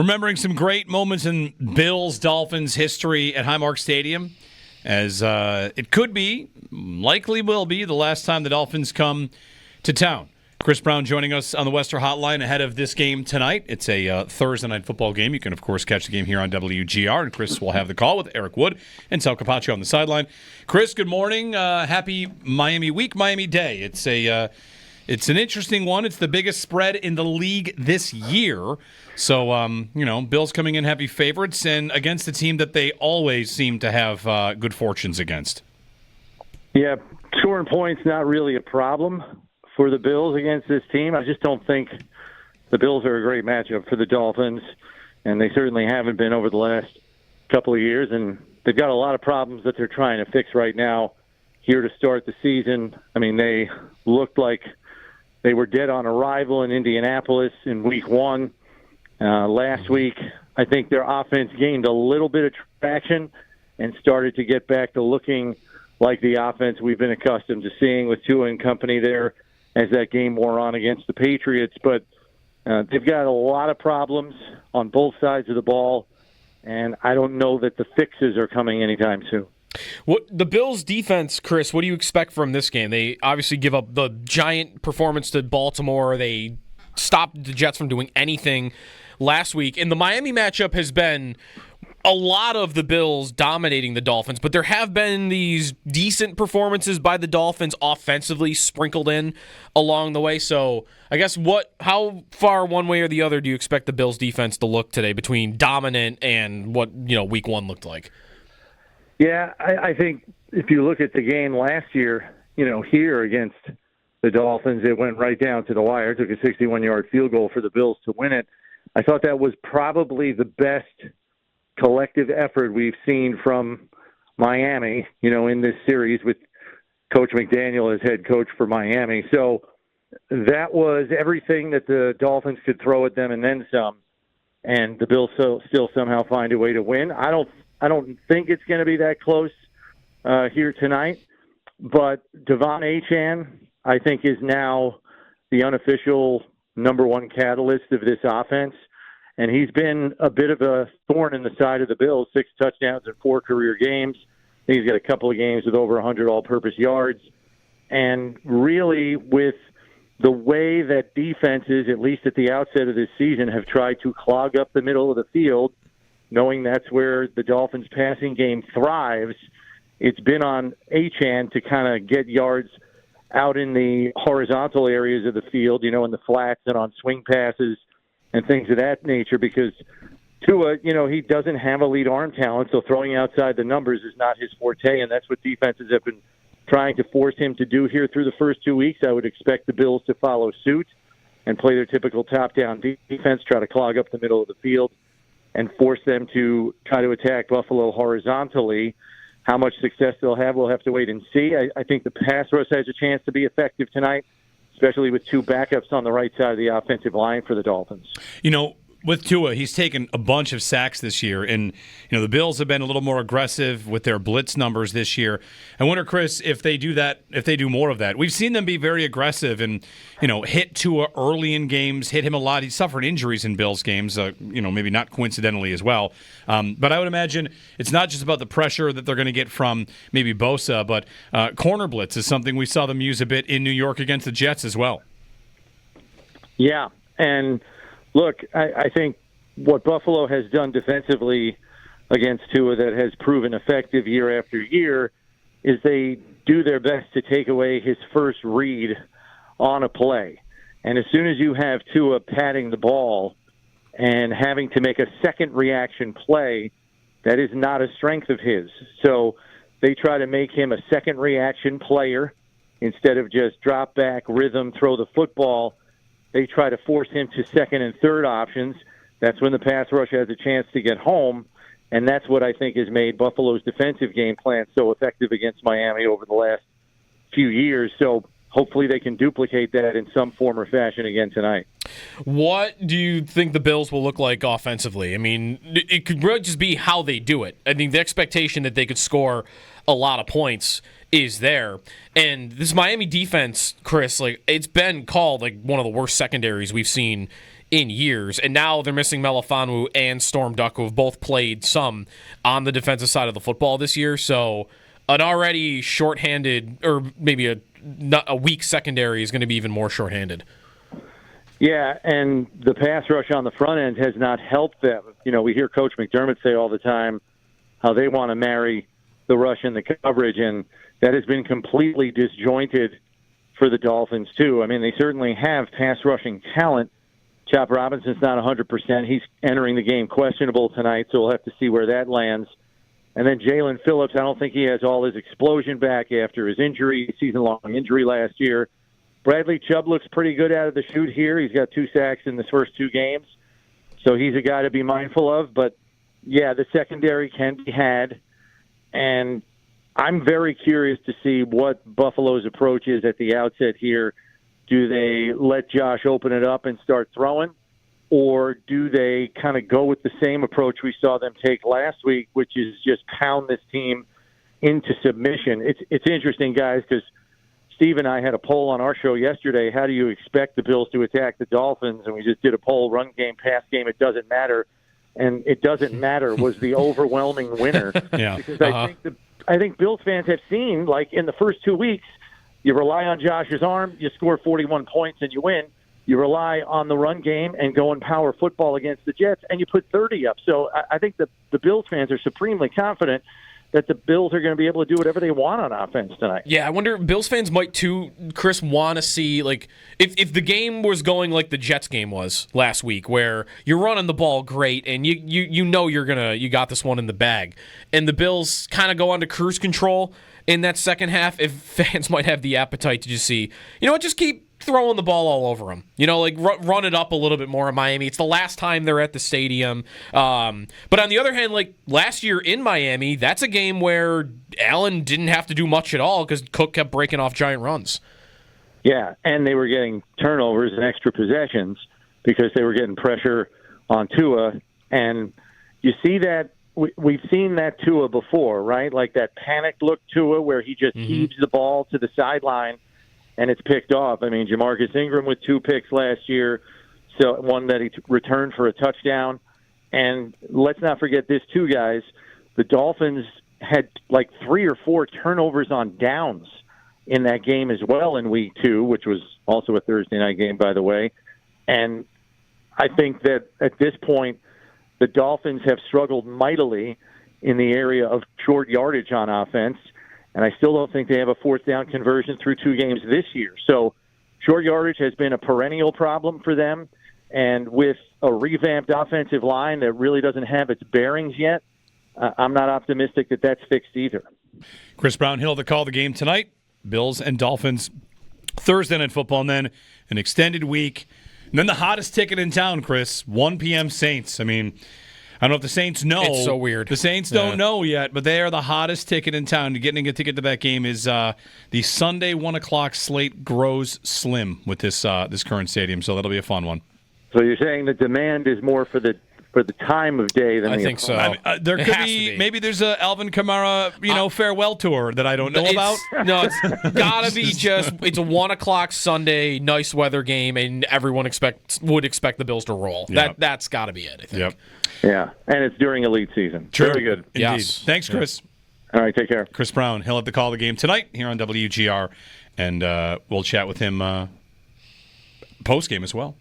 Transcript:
Remembering some great moments in Bills-Dolphins history at Highmark Stadium, as it could be, likely will be, the last time the Dolphins come to town. Chris Brown joining us on the Wester Hotline ahead of this game tonight. It's a Thursday night football game. You can, of course, catch the game here on WGR, and Chris will have the call with Eric Wood and Sal Capaccio on the sideline. Chris, good morning. Happy Miami week, Miami day. It's an interesting one. It's the biggest spread in the league this year. So, Bills coming in heavy favorites and against a team that they always seem to have good fortunes against. Yeah, scoring points not really a problem for the Bills against this team. I just don't think the Bills are a great matchup for the Dolphins, and they certainly haven't been over the last couple of years. And they've got a lot of problems that they're trying to fix right now here to start the season. I mean, they looked like they were dead on arrival in Indianapolis in week one. Last week, I think their offense gained a little bit of traction and started to get back to looking like the offense we've been accustomed to seeing with Tua and company there as that game wore on against the Patriots. But they've got a lot of problems on both sides of the ball, and I don't know that the fixes are coming anytime soon. The Bills' defense, Chris, what do you expect from this game? They obviously give up the giant performance to Baltimore. They stopped the Jets from doing anything last week. And the Miami matchup has been a lot of the Bills dominating the Dolphins, but there have been these decent performances by the Dolphins offensively sprinkled in along the way. So I guess how far one way or the other do you expect the Bills defense to look today between dominant and what, week one looked like? Yeah, I think if you look at the game last year, here against the Dolphins, it went right down to the wire. It took a 61-yard field goal for the Bills to win it. I thought that was probably the best collective effort we've seen from Miami, in this series with Coach McDaniel as head coach for Miami. So that was everything that the Dolphins could throw at them and then some. And the Bills still somehow find a way to win. I don't think it's going to be that close here tonight. But Devon Achane, I think, is now the unofficial number one catalyst of this offense. And he's been a bit of a thorn in the side of the Bills, 6 touchdowns in 4 career games. I think he's got a couple of games with over 100 all-purpose yards. And really, with the way that defenses, at least at the outset of this season, have tried to clog up the middle of the field, knowing that's where the Dolphins' passing game thrives, it's been on Achane to kind of get yards out in the horizontal areas of the field, in the flats and on swing passes and things of that nature, because Tua, he doesn't have elite arm talent, so throwing outside the numbers is not his forte, and that's what defenses have been trying to force him to do here through the first 2 weeks. I would expect the Bills to follow suit and play their typical top-down defense, try to clog up the middle of the field, and force them to try to attack Buffalo horizontally. How much success they'll have, we'll have to wait and see. I think the pass rush has a chance to be effective tonight, especially with 2 backups on the right side of the offensive line for the Dolphins. With Tua, he's taken a bunch of sacks this year, and the Bills have been a little more aggressive with their blitz numbers this year. I wonder, Chris, if they do that, if they do more of that. We've seen them be very aggressive and hit Tua early in games, hit him a lot. He suffered injuries in Bills games, maybe not coincidentally as well. But I would imagine it's not just about the pressure that they're going to get from maybe Bosa, but corner blitz is something we saw them use a bit in New York against the Jets as well. Yeah, and look, I think what Buffalo has done defensively against Tua that has proven effective year after year is they do their best to take away his first read on a play. And as soon as you have Tua patting the ball and having to make a second reaction play, that is not a strength of his. So they try to make him a second reaction player instead of just drop back, rhythm, throw the football. They try to force him to second and third options. That's when the pass rush has a chance to get home, and that's what I think has made Buffalo's defensive game plan so effective against Miami over the last few years. So hopefully they can duplicate that in some form or fashion again tonight. What do you think the Bills will look like offensively? I mean, it could really just be how they do it. I think the expectation that they could score a lot of points is there. And this Miami defense, Chris, it's been called one of the worst secondaries we've seen in years. And now they're missing Melifonwu and Storm Duck, who have both played some on the defensive side of the football this year. So an already shorthanded, or maybe a weak secondary is going to be even more shorthanded. Yeah, and the pass rush on the front end has not helped them. We hear Coach McDermott say all the time how they want to marry the rush and the coverage, and that has been completely disjointed for the Dolphins, too. I mean, they certainly have pass rushing talent. Chop Robinson's not 100%. He's entering the game questionable tonight, so we'll have to see where that lands. And then Jalen Phillips, I don't think he has all his explosion back after his injury, season-long injury last year. Bradley Chubb looks pretty good out of the chute here. He's got 2 sacks in the first 2 games, so he's a guy to be mindful of. But, yeah, the secondary can be had, and I'm very curious to see what Buffalo's approach is at the outset here. Do they let Josh open it up and start throwing, or do they kind of go with the same approach we saw them take last week, which is just pound this team into submission? It's interesting, guys, because Steve and I had a poll on our show yesterday. How do you expect the Bills to attack the Dolphins? And we just did a poll, run game, pass game, it doesn't matter. And it doesn't matter was the overwhelming winner. Yeah. Because I think Bills fans have seen, like in the first 2 weeks, you rely on Josh's arm, you score 41 points and you win. You rely on the run game and go and power football against the Jets, and you put 30 up. So I think the Bills fans are supremely confident that the Bills are going to be able to do whatever they want on offense tonight. Yeah, I wonder, Bills fans might too, Chris, want to see, like, if the game was going like the Jets game was last week, where you're running the ball great and you know you got this one in the bag, and the Bills kind of go on to cruise control in that second half, if fans might have the appetite to just see, just keep throwing the ball all over them. Run it up a little bit more in Miami. It's the last time they're at the stadium. But on the other hand, like last year in Miami, that's a game where Allen didn't have to do much at all because Cook kept breaking off giant runs. Yeah, and they were getting turnovers and extra possessions because they were getting pressure on Tua. And you see that we've seen that Tua before, right? Like that panicked look Tua where he just heaves the ball to the sideline and it's picked off. I mean, Jamarcus Ingram with 2 picks last year, so one that he returned for a touchdown. And let's not forget this too, guys. The Dolphins had like 3 or 4 turnovers on downs in that game as well in week 2, which was also a Thursday night game, by the way. And I think that at this point, the Dolphins have struggled mightily in the area of short yardage on offense, and I still don't think they have a 4th down conversion through 2 games this year. So short yardage has been a perennial problem for them, and with a revamped offensive line that really doesn't have its bearings yet, I'm not optimistic that that's fixed either. Chris Brownhill to call the game tonight. Bills and Dolphins Thursday Night Football, and then an extended week. And then the hottest ticket in town, Chris, 1 p.m. Saints. I mean, I don't know if the Saints know. It's so weird. The Saints don't know yet, but they are the hottest ticket in town. Getting a ticket to that game is the Sunday 1 o'clock slate grows slim with this current stadium, so that'll be a fun one. So you're saying the demand is more for the time of day than I the think so. I mean, there could be maybe there's a Alvin Kamara, farewell tour that I don't know about. No, it's gotta be it's a 1 o'clock Sunday, nice weather game, and everyone would expect the Bills to roll. Yep. That's gotta be it, I think. Yep. Yeah, and it's during elite season. True. Very good. Indeed. Yes. Thanks, Chris. All right, take care. Chris Brown, he'll have to call the game tonight here on WGR, and we'll chat with him post-game as well.